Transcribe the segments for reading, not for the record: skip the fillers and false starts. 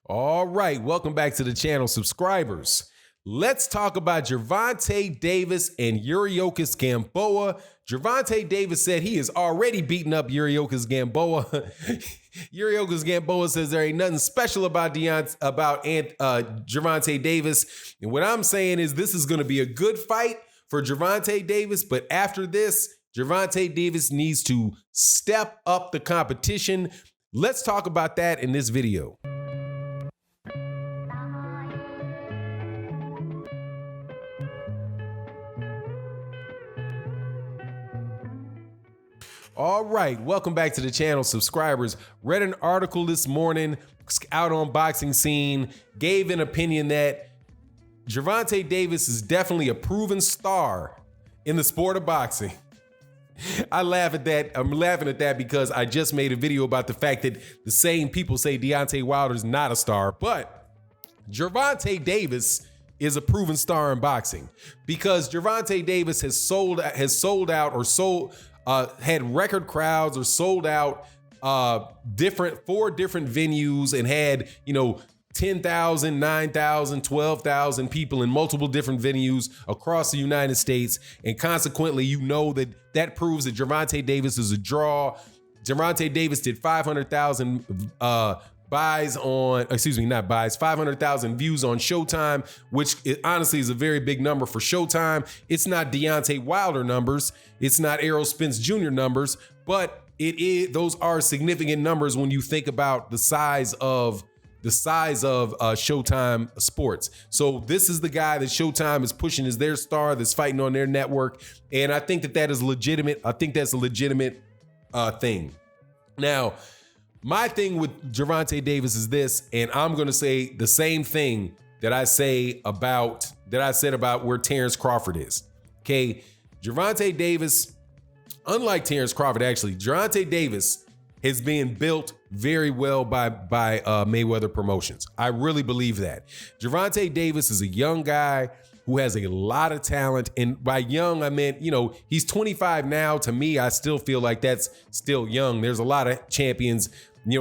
All right, welcome back to the channel, subscribers. Let's talk about Gervonta Davis and Yuriorkis Gamboa. Gervonta Davis said he has already beaten up Yuriorkis Gamboa. Yuriorkis Gamboa says there ain't nothing special about Gervonta Davis. And what I'm saying is this is going to be a good fight for Gervonta Davis, but after this, Gervonta Davis needs to step up the competition. Let's talk about that in this video. All right, welcome back to the channel, subscribers. Read an article this morning out on Boxing Scene, gave an opinion that Gervonta Davis is definitely a proven star in the sport of boxing. I laugh at that. I'm laughing at that because I just made a video about the fact that the same people say Deontay Wilder's not a star, but Gervonta Davis is a proven star in boxing because Gervonta Davis has sold out or had record crowds or sold out four different venues and had, 10,000, 9,000, 12,000 people in multiple different venues across the United States. And consequently, that proves that Gervonta Davis is a draw. Gervonta Davis did 500,000 500,000 views on Showtime, which honestly is a very big number for Showtime. It's not Deontay Wilder numbers. It's not Errol Spence Jr. numbers, but those are significant numbers when you think about the size of Showtime Sports. So this is the guy that Showtime is pushing as their star that's fighting on their network. And I think that is legitimate. I think that's a legitimate thing. Now, my thing with Gervonta Davis is this, and I'm going to say the same thing that I said about where Terrence Crawford is. Okay, Gervonta Davis, unlike Terrence Crawford, actually, Gervonta Davis has been built very well by Mayweather Promotions. I really believe that. Gervonta Davis is a young guy who has a lot of talent. And by young, I meant, he's 25 now. To me, I still feel like that's still young. There's a lot of champions,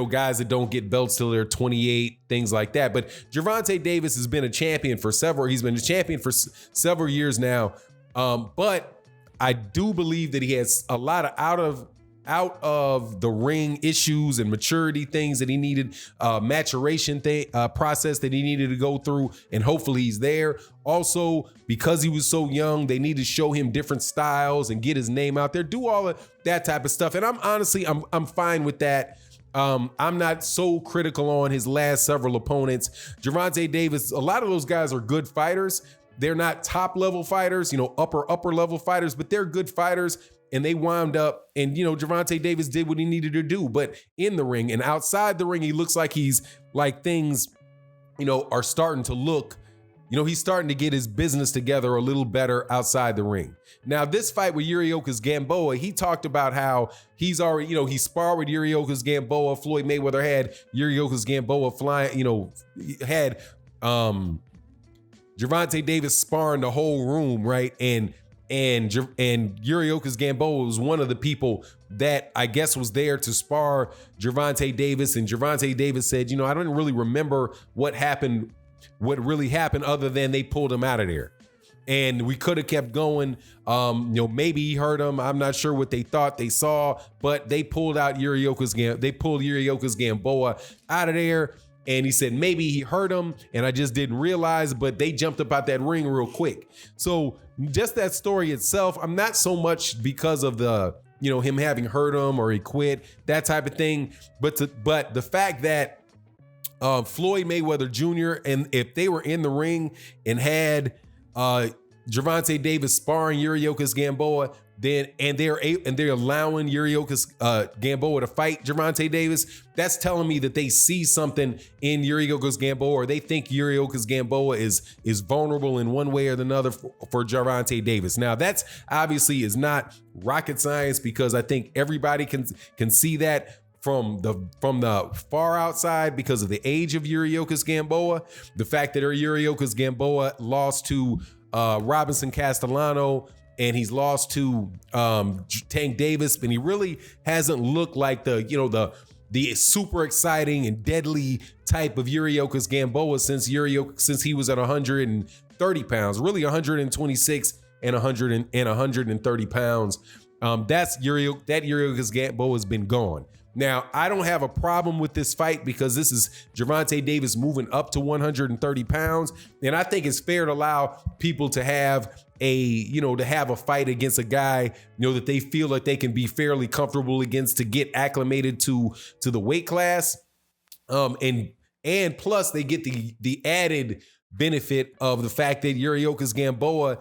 guys that don't get belts till they're 28, things like that. But Gervonta Davis has been a champion for several years now. But I do believe that he has a lot of out of the ring issues and maturity things that he needed, maturation process that he needed to go through, and hopefully he's there. Also, because he was so young, they need to show him different styles and get his name out there, do all of that type of stuff. And I'm fine with that. I'm not so critical on his last several opponents. Gervonta Davis, a lot of those guys are good fighters. They're not top level fighters, upper level fighters, but they're good fighters. And they wound up, and Gervonta Davis did what he needed to do. But in the ring and outside the ring, he looks like things, are starting to look, he's starting to get his business together a little better outside the ring. Now, this fight with Yuriorkis Gamboa, he talked about how he's already, he sparred with Yuriorkis Gamboa. Floyd Mayweather had Yuriorkis Gamboa flying, had Gervonta Davis sparring the whole room, right? And Yuriorkis Gamboa was one of the people that I guess was there to spar Gervonta Davis. And Gervonta Davis said, I don't really remember what really happened other than they pulled him out of there. And we could have kept going. Maybe he hurt him. I'm not sure what they thought they saw, but they pulled Yuriorkis Gamboa out of there. And he said, maybe he hurt him and I just didn't realize, but they jumped up out that ring real quick. So just that story itself, I'm not so much because of the, him having hurt him or he quit, that type of thing. But the fact that Floyd Mayweather Jr., and if they were in the ring and had Gervonta Davis sparring Yuriorkis Gamboa, they're allowing Yuriorkis Gamboa to fight Gervonta Davis, that's telling me that they see something in Yuriorkis Gamboa, or they think Yuriorkis Gamboa is vulnerable in one way or another for Gervonta Davis. Now, that's obviously is not rocket science, because I think everybody can see that from the far outside because of the age of Yuriorkis Gamboa, the fact that Yuriorkis Gamboa lost to Robinson Castellano, and he's lost to Tank Davis, and he really hasn't looked like the the super exciting and deadly type of Yuriorkis Gamboa since he was at 130 pounds, really 126 and 130 pounds. That Yuriorkis Gamboa has been gone. Now, I don't have a problem with this fight because this is Gervonta Davis moving up to 130 pounds. And I think it's fair to allow people to have a fight against a guy, that they feel like they can be fairly comfortable against to get acclimated to the weight class. And plus they get the added benefit of the fact that Yuriorkis Gamboa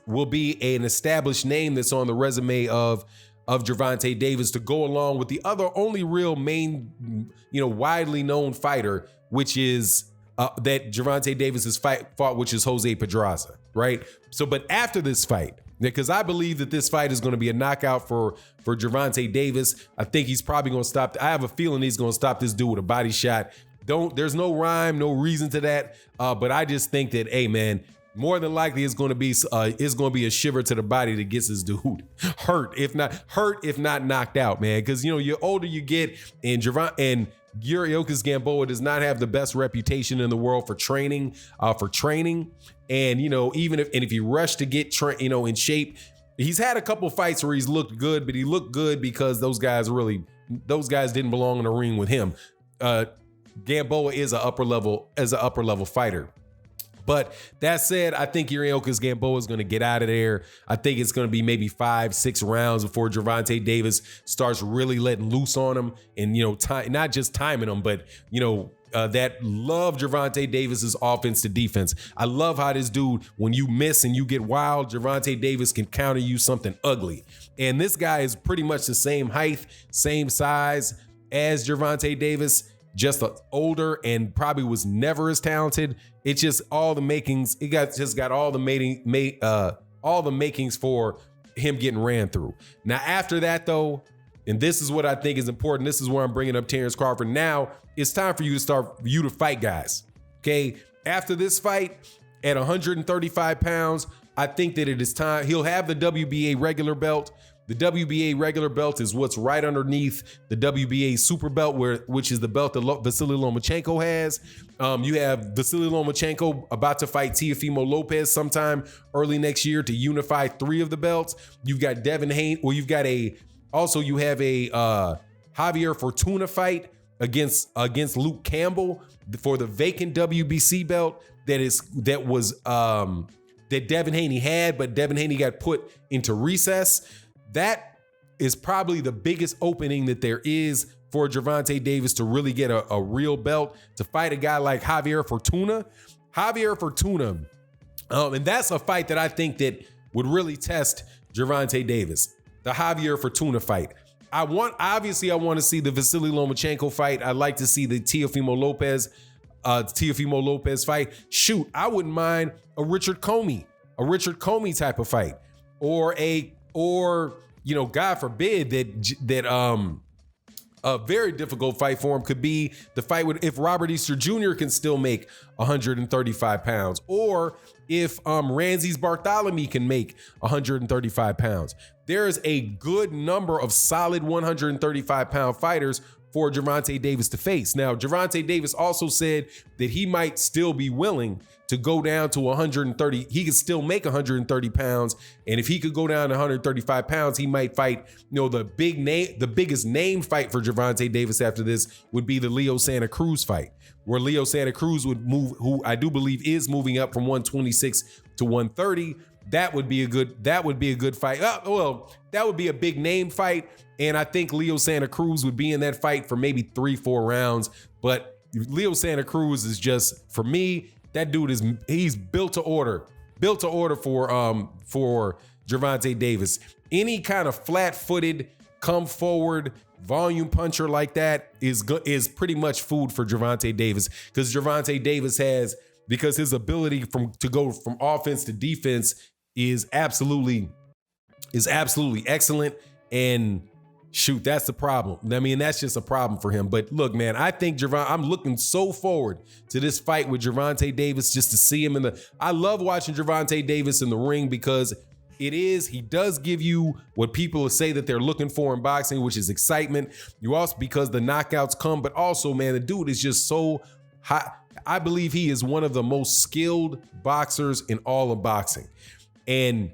will be an established name that's on the resume of Gervonta Davis to go along with the only real main, widely known fighter, which is that Gervonta Davis has fought, which is Jose Pedraza, right? So, but after this fight, because I believe that this fight is going to be a knockout for Gervonta Davis. I think he's probably going to stop. I have a feeling he's going to stop this dude with a body shot. There's no rhyme, no reason to that. But I just think that, hey, man, more than likely it's going to be a shiver to the body that gets this dude hurt, if not knocked out, man. Because the older you get, and Yuriorkis Gamboa does not have the best reputation in the world for training. And even if he rushed to get in shape, he's had a couple fights where he's looked good, but he looked good because those guys didn't belong in the ring with him. Gamboa is an upper level fighter. But that said, I think Yuriorkis Gamboa is going to get out of there. I think it's going to be maybe 5-6 rounds before Gervonta Davis starts really letting loose on him, and not just timing him, but that love Gervonta Davis's offense to defense. I love how this dude, when you miss and you get wild, Gervonta Davis can counter you something ugly. And this guy is pretty much the same height, same size as Gervonta Davis, just older, and probably was never as talented. It's just all the makings. It got all the makings for him getting ran through. Now after that though, and this is what I think is important. This is where I'm bringing up Terrence Crawford. Now it's time for you to fight guys. Okay. After this fight at 135 pounds, I think that it is time. He'll have the WBA regular belt. The WBA regular belt is what's right underneath the WBA super belt, which is the belt that Vasily Lomachenko has. You have Vasily Lomachenko about to fight Teofimo Lopez sometime early next year to unify 3 of the belts. You've got Devin Haney, or you have a Javier Fortuna fight against Luke Campbell for the vacant WBC belt that Devin Haney had, but Devin Haney got put into recess. That is probably the biggest opening that there is for Gervonta Davis to really get a real belt, to fight a guy like Javier Fortuna. And that's a fight that I think that would really test Gervonta Davis, the Javier Fortuna fight. I want to see the Vasily Lomachenko fight. I'd like to see the Teofimo Lopez fight. Shoot, I wouldn't mind a Richard Comey type of fight, or God forbid that a very difficult fight for him could be the fight if Robert Easter Jr. can still make 135 pounds, or if Ramses Bartholomew can make 135 pounds. There is a good number of solid 135 pound fighters for Gervonta Davis to face. Now, Gervonta Davis also said that he might still be willing to go down to 130. He could still make 130 pounds. And if he could go down to 135 pounds, he might fight, the biggest name fight for Gervonta Davis after this would be the Leo Santa Cruz fight, where Leo Santa Cruz would move, who I do believe is moving up from 126 to 130. That would be a good fight. That would be a big name fight. And I think Leo Santa Cruz would be in that fight for maybe 3-4 rounds. But Leo Santa Cruz is just, for me, that dude he's built to order for Gervonta Davis. Any kind of flat-footed, come forward, volume puncher like that is pretty much food for Gervonta Davis, because Gervonta Davis because his ability to go from offense to defense is absolutely excellent. And shoot, that's the problem. I mean, that's just a problem for him. But look, man, I think I'm looking so forward to this fight with Gervonta Davis, just to see him I love watching Gervonta Davis in the ring, because He does give you what people say that they're looking for in boxing, which is excitement. You also, because the knockouts come, but also, man, the dude is just so hot. I believe he is one of the most skilled boxers in all of boxing. And,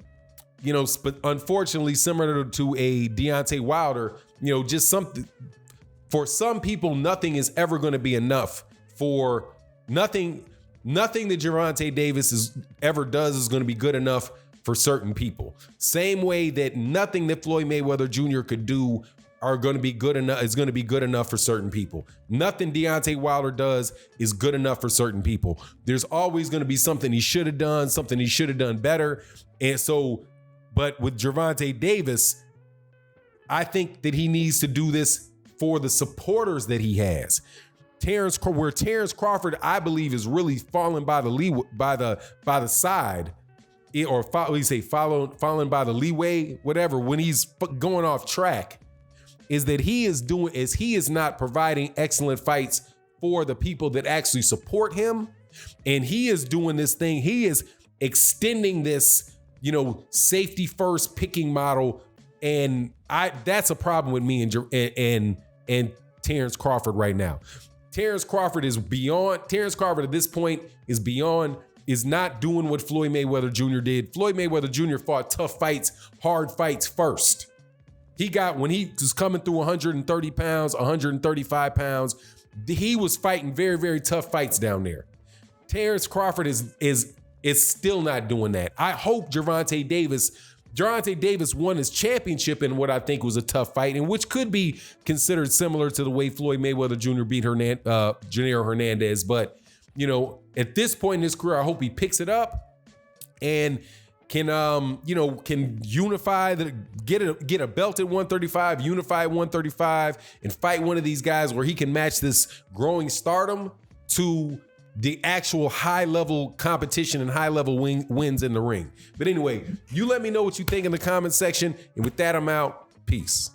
you know, but unfortunately, similar to a Deontay Wilder, you know, just something, for some people, nothing is ever going to be enough. For nothing that Gervonta Davis ever does is going to be good enough for certain people. Same way that nothing that Floyd Mayweather Jr. could do is going to be good enough for certain people. Nothing Deontay Wilder does is good enough for certain people. There's always going to be something he should have done, something he should have done better. And so, but with Gervonta Davis, I think that he needs to do this for the supporters that he has. Terrence Crawford, I believe, is really falling by the side, or falling by the leeway, whatever, when he's going off track, is that he is not providing excellent fights for the people that actually support him. And he is doing this thing. He is extending this, you know, safety first picking model. And that's a problem with me and Terrence Crawford right now. Terrence Crawford at this point is not doing what Floyd Mayweather Jr. did. Floyd Mayweather Jr. fought tough fights, hard fights first. When he was coming through 130 pounds, 135 pounds, he was fighting very, very tough fights down there. Terrence Crawford is still not doing that. I hope Gervonta Davis won his championship in what I think was a tough fight, and which could be considered similar to the way Floyd Mayweather Jr. beat Janiro Hernandez. But, you know, at this point in his career, I hope he picks it up and can unify, get a belt at 135, unify at 135, and fight one of these guys where he can match this growing stardom to the actual high-level competition and high-level wins in the ring. But anyway, you let me know what you think in the comment section. And with that, I'm out. Peace.